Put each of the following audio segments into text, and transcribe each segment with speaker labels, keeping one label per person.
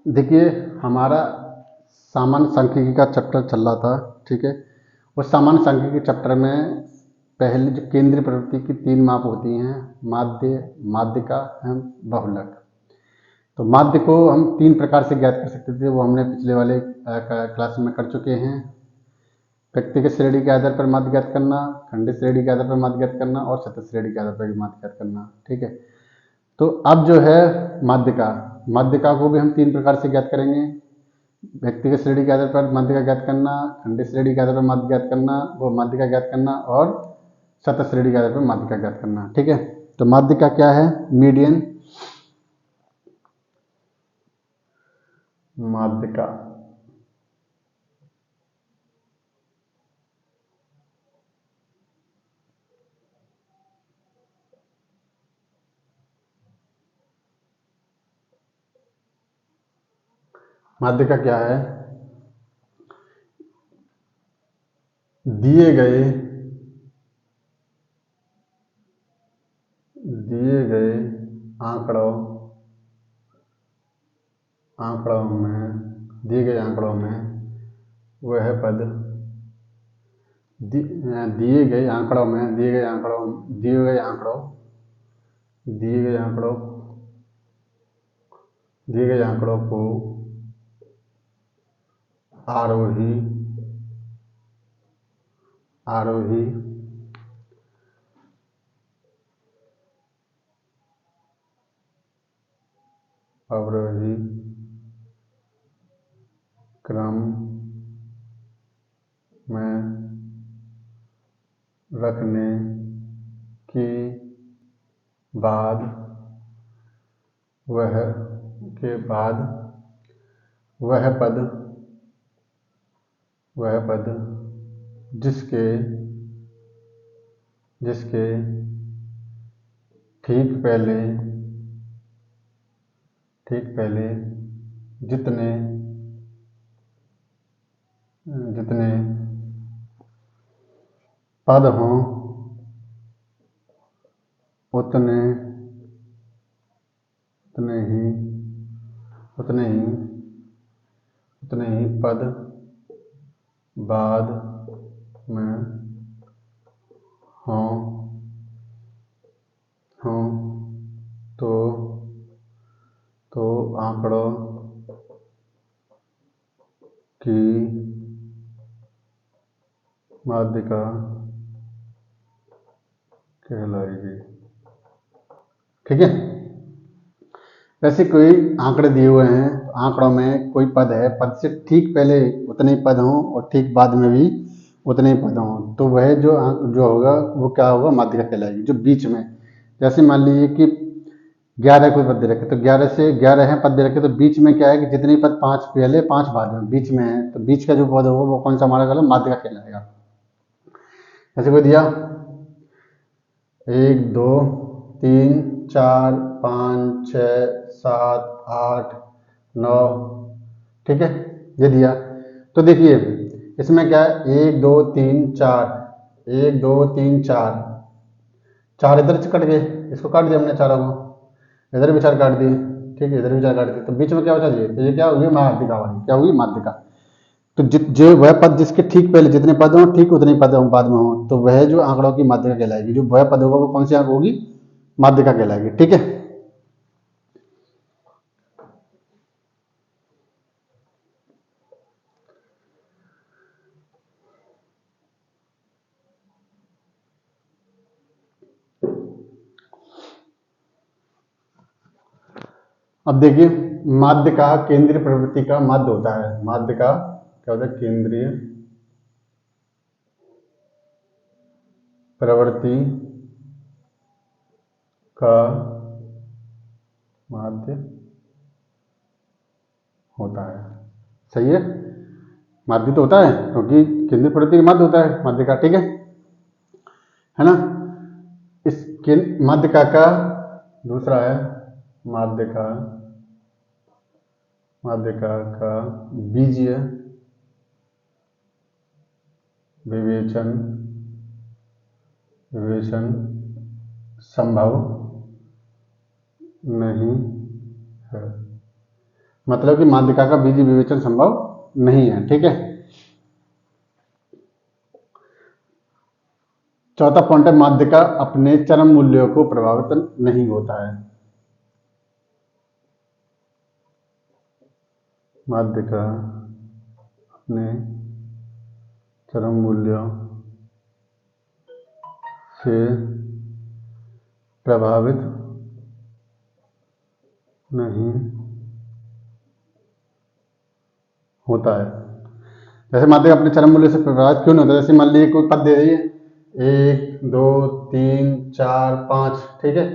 Speaker 1: देखिए, हमारा सामान्य सांख्यिकी का चैप्टर चल रहा था, ठीक है। उस सामान्य सांख्यिकी चैप्टर में पहले जो केंद्रीय प्रवृत्ति की 3 माप होती हैं, माध्य, माध्यिका एवं बहुलक। तो माध्य को हम 3 प्रकार से ज्ञात कर सकते थे, वो हमने पिछले वाले क्लास में कर चुके हैं। व्यक्तिगत श्रेणी के आधार पर माध्य ज्ञात करना, खंडित श्रेणी के आधार पर माध्य ज्ञात करना और सतत श्रेणी के आधार पर भी माध्य ज्ञात करना, ठीक है। तो अब जो है माध्यिका, माध्यिका को भी हम 3 प्रकार से ज्ञात करेंगे। व्यक्तिगत श्रेणी के आधार पर माध्यिका ज्ञात करना, खंडित श्रेणी के आधार पर माध्य ज्ञात करना, वो माध्यिका ज्ञात करना और सतत श्रेणी के आधार पर माध्यिका ज्ञात करना, ठीक है। तो माध्यिका क्या है? मीडियन। माध्यिका माध्यिका क्या है? दिए गए आंकड़ों दिए गए आंकड़ों में वह पद दिए गए आंकड़ों को आरोही अवरोही क्रम में रखने के बाद वह पद जिसके ठीक पहले जितने पद हों उतने ही पद बाद में हों तो आंकड़ों की माध्यिका कहलाएगी, ठीक है। वैसे कोई आंकड़े दिए हुए हैं, आंकड़ों में कोई पद है, पद से ठीक पहले उतने ही पद हों और ठीक बाद में भी उतने ही पद हों, तो वह जो होगा वो क्या होगा? माध्यिका कहलाएगी। जो बीच में, जैसे मान लीजिए कि 11 कोई पद दे रखे, तो 11 से 11 है पद दे रखे, तो बीच में क्या है कि जितने पद 5 पहले 5 बाद में बीच में है, तो बीच का जो पद होगा वो कौन सा हमारा कहलाएगा? माध्यिका कहलाएगा। जैसे कोई दिया 1 2 3 4 5 6 7 8 9, ठीक है, ये दिया। तो देखिए इसमें क्या है? 1 2 3 4, 1 2 3 4, 4 इधर से कट गए, इसको काट दिया हमने चारों को, इधर भी 4 काट दिए, ठीक है, इधर भी 4 काट दिए, तो बीच में क्या बचा? ये तो ये क्या होगी? माध्यिका वाली। क्या होगी? माध्यिका। तो जो वह पद जिसके ठीक पहले जितने पद हों ठीक उतने पद हों बाद में हों, तो वह जो आंकड़ों की माध्यिका कहलाएगी। जो वह पद होगा वो कौन सी आंक होगी? माध्यिका कहलाएगी, ठीक है। अब देखिए, माध्यिका केंद्रीय प्रवृत्ति का माध्य होता है। माध्यिका क्या होता है? केंद्रीय प्रवृत्ति का माध्य होता है। सही है, माध्य तो होता है क्योंकि केंद्रीय प्रवृत्ति का माध्य होता है माध्यिका, ठीक है ना। इस माध्यिका का दूसरा है माध्यिका का बीजीय विवेचन संभव नहीं है। मतलब कि माध्यिका का बीजीय विवेचन संभव नहीं है। ठीक है, चौथा पॉइंट है माध्यिका अपने चरम मूल्यों को प्रभावित नहीं होता है। माध्यिका अपने चरम मूल्यों से प्रभावित नहीं होता है। जैसे माध्यिका अपने चरम मूल्य से प्रभावित क्यों नहीं होता? जैसे मान लीजिए कोई पद दे रही है 1 2 3 4 5, ठीक है,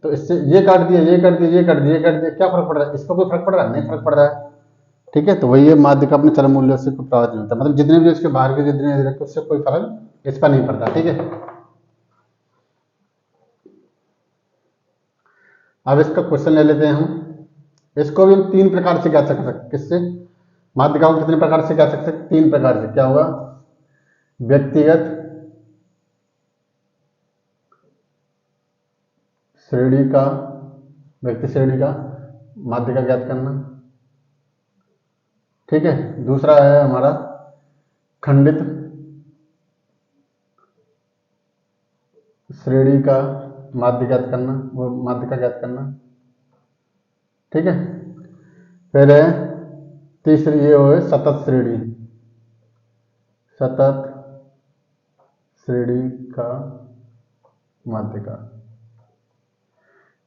Speaker 1: तो इससे ये काट दिया, ये काट दिया, ये काट दिया, ये काट दिया, क्या फर्क पड़ रहा है? इसको कोई फर्क पड़ रहा है? नहीं फर्क पड़ रहा है। ठीक है, तो वही है माध्यिका अपने चरम मूल्य से प्रभावित नहीं होता, मतलब जितने भी इसके बाहर के जितने रखे उससे कोई फर्क इसका नहीं पड़ता। ठीक है, अब इसका क्वेश्चन ले लेते हैं हम। इसको भी हम 3 प्रकार से ज्ञात कर सकते हैं। किससे? माध्यिका को कितने प्रकार से ज्ञात कर सकते हैं? 3 प्रकार से। क्या होगा? व्यक्तिगत श्रेणी का, व्यक्ति श्रेणी का माध्यिका ज्ञात करना। ठीक है, दूसरा है हमारा खंडित श्रेणी का माध्यिका ज्ञात करना, वो माध्यिका ज्ञात करना। ठीक है, फिर है तीसरी, ये हो सतत श्रेणी, सतत श्रेणी का माध्यिका।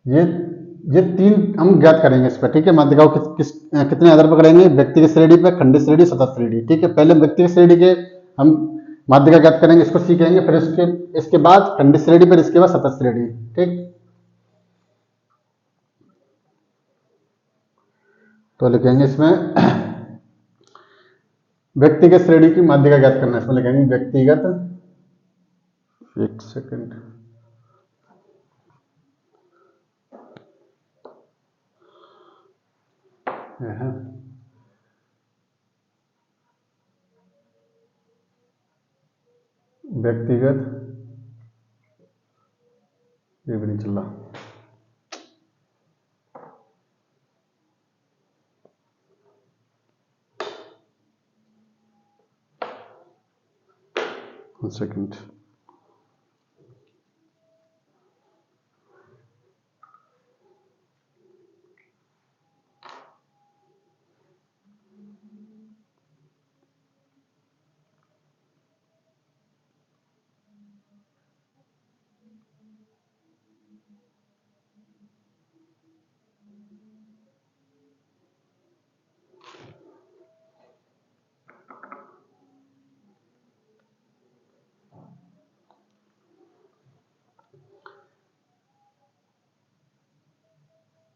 Speaker 1: ये 3 हम ज्ञात करेंगे इस पर। ठीक है, माध्यिका को कितने आधार पर करेंगे? व्यक्तिगत श्रेणी पे, खंडित श्रेणी, सतत श्रेणी। ठीक है, पहले व्यक्तिगत श्रेणी के हम माध्यिका ज्ञात करेंगे, इसको सीखेंगे, फिर इसके बाद खंडित श्रेणी, फिर इसके बाद सतत श्रेणी। ठीक, तो लिखेंगे इसमें व्यक्तिगत श्रेणी की माध्यिका ज्ञात करना, इसमें लिखेंगे व्यक्तिगत, एक सेकंड, व्यक्तिगत, ये भी नहीं चल रहा, एक सेकंड,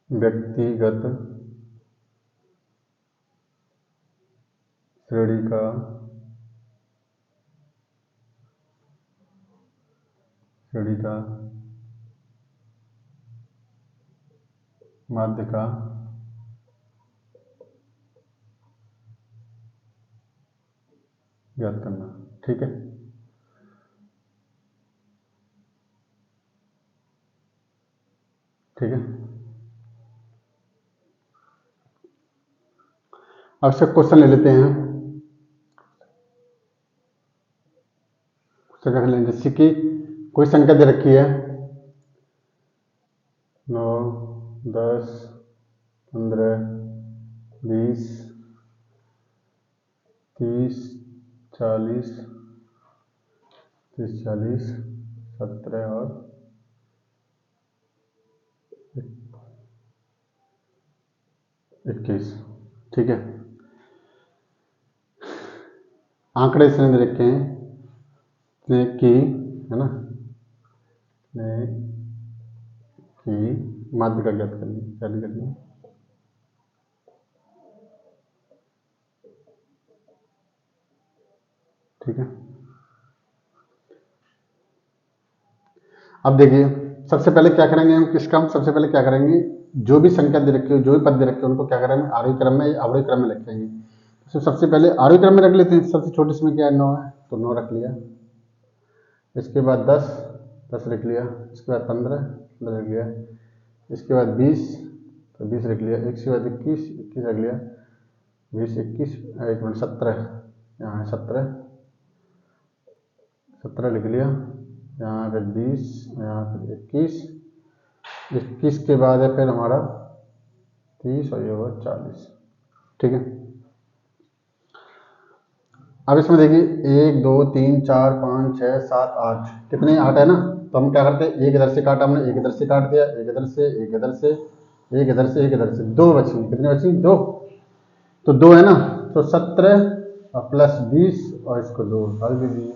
Speaker 1: व्यक्तिगत श्रेणी का माध्यिका ज्ञात करना। ठीक है, ठीक है, अब से क्वेश्चन ले लेते हैं। क्वेश्चन लेंगे, जैसे कि कोई संख्या दे रखी है 9 10 15 20 30 40 17 और 21। ठीक है, आंकड़े इसने दे रखे हैं कि, है ना, कि माध्यिका ज्ञात करनी, क्या करनी? ठीक है, अब देखिए सबसे पहले क्या करेंगे हम, किसका हम सबसे पहले क्या करेंगे, जो भी संख्या दे रखी हो, जो भी पद दे रखे हो, उनको क्या करेंगे? आरोही क्रम में या अवरोही क्रम में लिखेंगे। तो सबसे पहले आरोही क्रम में रख लेते हैं। सबसे छोटी इसमें क्या है? 9 है, तो 9 रख लिया। इसके बाद 10 रख लिया। इसके बाद 15 रख लिया। इसके बाद 20 तो 20 लिख लिया, 1 से बाद 21, 21 रख लिया, 20 21, 1 मिनट 17, यहाँ है 17, 17 लिख लिया, यहाँ पे 20, यहाँ पे 21, 21 के बाद है फिर हमारा 30 और ये हुआ 40। ठीक है, अब इसमें देखिए 1 2 3 4 5 6 7 8, कितने 8 है ना, तो हम क्या करते हैं, एक इधर से काटा हमने, एक इधर से काट दिया, एक इधर से, एक इधर से, एक इधर से, एक इधर से, 2 बची, कितनी बची 2, तो 2 है ना, तो 17 और प्लस 20 और इसको 2 डाल दीजिए।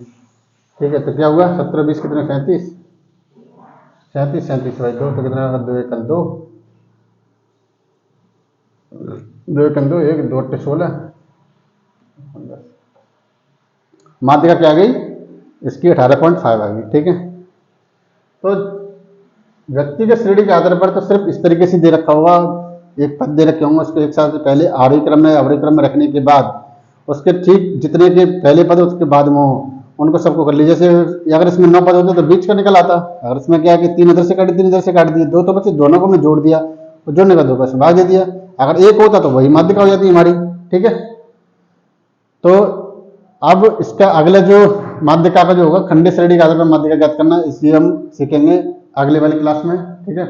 Speaker 1: ठीक है, तो क्या हुआ 17 20 कितने 37, 37 37 भाई 2, तो कितना होगा 2 1 2, 2 1 2, 1 2 8 16, माध्यिका क्या आ गई इसकी 18.5 आ गई। ठीक है, तो व्यक्तिगत श्रेणी के आधार पर तो सिर्फ इस तरीके से दे रखा होगा, एक पद दे रखे होंगे, उसको एक साथ से पहले आरोही क्रम में अवरोही क्रम में रखने के बाद उसके ठीक जितने के पहले पद उसके बाद में उनको सबको कर लीजिए। जैसे अगर इसमें 9 पद होते तो बीच का निकल आता, अगर इसमें क्या है कि 3 इधर से काट 3 इधर से काट दिए, 2 तो बचे, दोनों को हमने जोड़ दिया और जोड़ने का 2 का भाग दे दिया, अगर एक होता तो वही माध्यिका हो जाती हमारी। ठीक है, तो अब इसका अगला जो माध्यिका का जो होगा खंडित श्रेणी के आधार पर माध्यिका ज्ञात करना, इसलिए हम सीखेंगे अगले वाली क्लास में। ठीक है,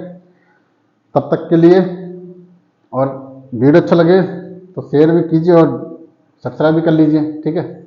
Speaker 1: तब तक के लिए, और वीडियो अच्छा लगे तो शेयर भी कीजिए और सब्सक्राइब भी कर लीजिए। ठीक है।